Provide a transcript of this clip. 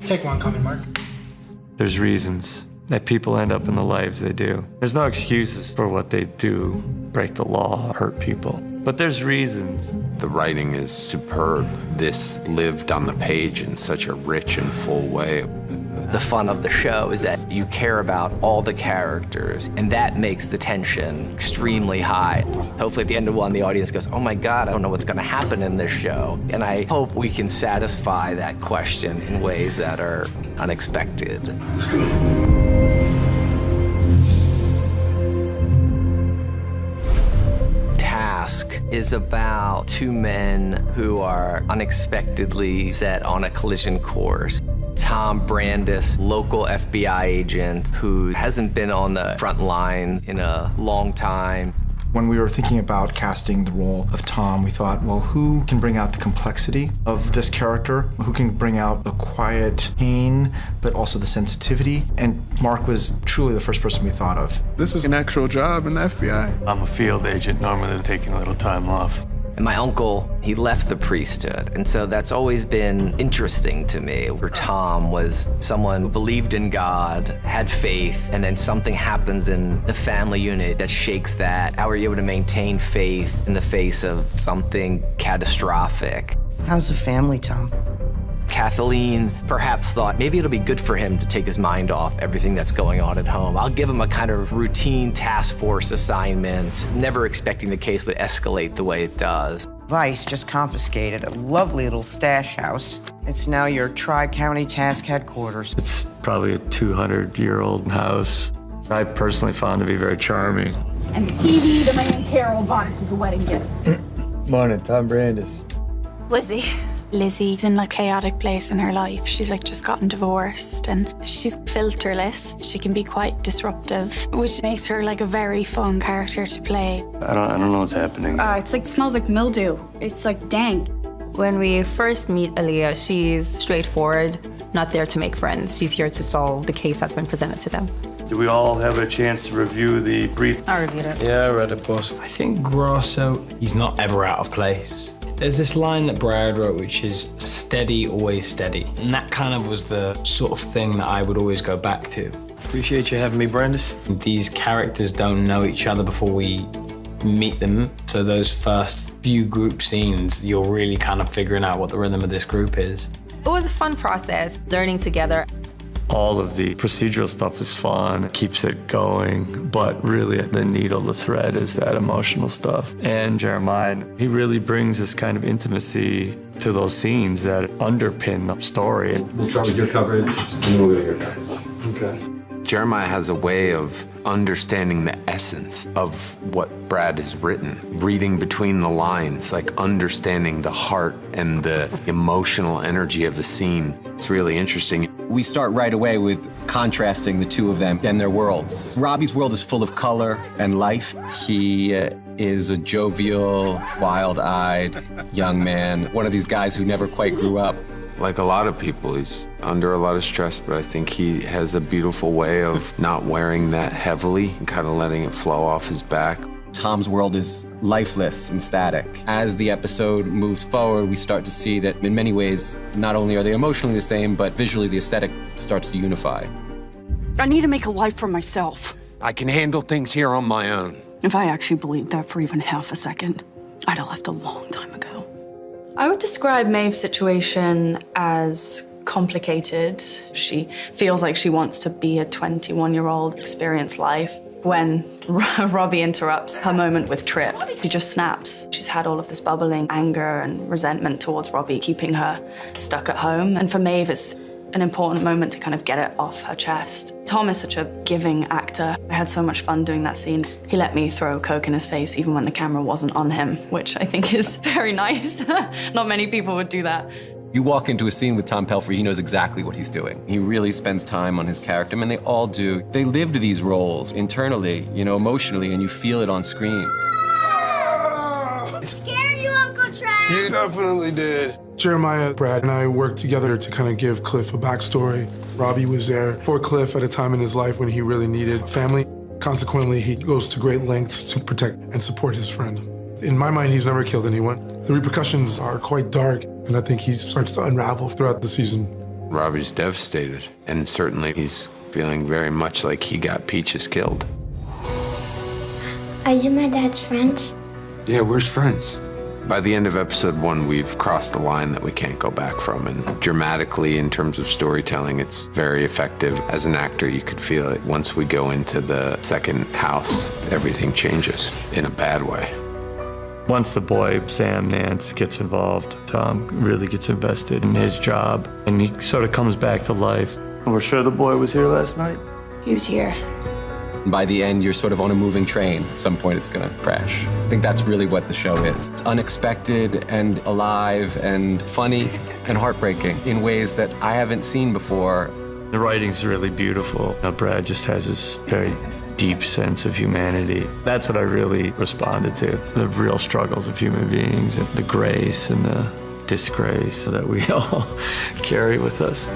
Take one coming, Mark. There's reasons that people end up in the lives they do. There's no excuses for what they do, break the law, hurt people. But there's reasons. The writing is superb. This lived on the page in such a rich and full way. The fun of the show is that you care about all the characters, and that makes the tension extremely high. Hopefully at the end of one, the audience goes, oh my God, I don't know what's gonna happen in this show. And I hope we can satisfy that question in ways that are unexpected. Task is about two men who are unexpectedly set on a collision course. Tom Brandis, local FBI agent who hasn't been on the front line in a long time. When we were thinking about casting the role of Tom, we thought, well, who can bring out the complexity of this character? Who can bring out the quiet pain, but also the sensitivity? And Mark was truly the first person we thought of. This is an actual job in the FBI. I'm a field agent, normally taking a little time off. And my uncle, he left the priesthood, and so that's always been interesting to me, where Tom was someone who believed in God, had faith, and then something happens in the family unit that shakes that. How are you able to maintain faith in the face of something catastrophic? How's the family, Tom? Kathleen perhaps thought maybe it'll be good for him to take his mind off everything that's going on at home. I'll give him a kind of routine task force assignment, never expecting the case would escalate the way it does. Vice just confiscated a lovely little stash house. It's now your Tri-County Task Headquarters. It's probably a 200-year-old house. I personally found to be very charming. And the TV the man Carol bought us as a wedding gift. Morning, Tom Brandis. Lizzie. Lizzie's in a chaotic place in her life. She's like just gotten divorced and she's filterless. She can be quite disruptive, which makes her like a very fun character to play. I don't know what's happening. It's like, smells like mildew. It's like dank. When we first meet Aaliyah, she's straightforward, not there to make friends. She's here to solve the case that's been presented to them. Did we all have a chance to review the brief? I reviewed it. Yeah, I read it, boss. I think Grasso, he's not ever out of place. There's this line that Brad wrote, which is steady, always steady. And that kind of was the sort of thing that I would always go back to. Appreciate you having me, Brandis. These characters don't know each other before we meet them. So those first few group scenes, you're really kind of figuring out what the rhythm of this group is. It was a fun process, learning together. All of the procedural stuff is fun, keeps it going, but really the needle, the thread is that emotional stuff. And Jeremiah, he really brings this kind of intimacy to those scenes that underpin the story. We'll start with your coverage, and then we'll go to your guys. Okay. Jeremiah has a way of understanding the essence of what Brad has written, reading between the lines, like understanding the heart and the emotional energy of the scene. It's really interesting. We start right away with contrasting the two of them and their worlds. Robbie's world is full of color and life. He is a jovial, wild-eyed young man, one of these guys who never quite grew up. Like a lot of people, he's under a lot of stress, but I think he has a beautiful way of not wearing that heavily and kind of letting it flow off his back. Tom's world is lifeless and static. As the episode moves forward, we start to see that in many ways, not only are they emotionally the same, but visually the aesthetic starts to unify. I need to make a life for myself. I can handle things here on my own. If I actually believed that for even half a second, I'd have left a long time ago. I would describe Maeve's situation as complicated. She feels like she wants to be a 21-year-old, experience life. When Robbie interrupts her moment with Trip, she just snaps. She's had all of this bubbling anger and resentment towards Robbie, keeping her stuck at home. And for Maeve, it's an important moment to kind of get it off her chest. Tom is such a giving actor. I had so much fun doing that scene. He let me throw Coke in his face even when the camera wasn't on him, which I think is very nice. Not many people would do that. You walk into a scene with Tom Pelphrey, he knows exactly what he's doing. He really spends time on his character, and they all do. They lived these roles internally, you know, emotionally, and you feel it on screen. Scared you, Uncle Trent? You definitely did. Jeremiah, Brad, and I worked together to kind of give Cliff a backstory. Robbie was there for Cliff at a time in his life when he really needed family. Consequently, he goes to great lengths to protect and support his friend. In my mind, he's never killed anyone. The repercussions are quite dark, and I think he starts to unravel throughout the season. Robbie's devastated, and certainly he's feeling very much like he got Peaches killed. Are you my dad's friends? Yeah, we're friends. By the end of episode 1, we've crossed a line that we can't go back from, and dramatically, in terms of storytelling, it's very effective. As an actor, you could feel it. Once we go into the second house, everything changes in a bad way. Once the boy, Sam Nance, gets involved, Tom really gets invested in his job, and he sort of comes back to life. We're sure the boy was here last night? He was here. By the end, you're sort of on a moving train. At some point, it's gonna crash. I think that's really what the show is. It's unexpected and alive and funny and heartbreaking in ways that I haven't seen before. The writing's really beautiful. Brad just has this very deep sense of humanity. That's what I really responded to, the real struggles of human beings and the grace and the disgrace that we all carry with us.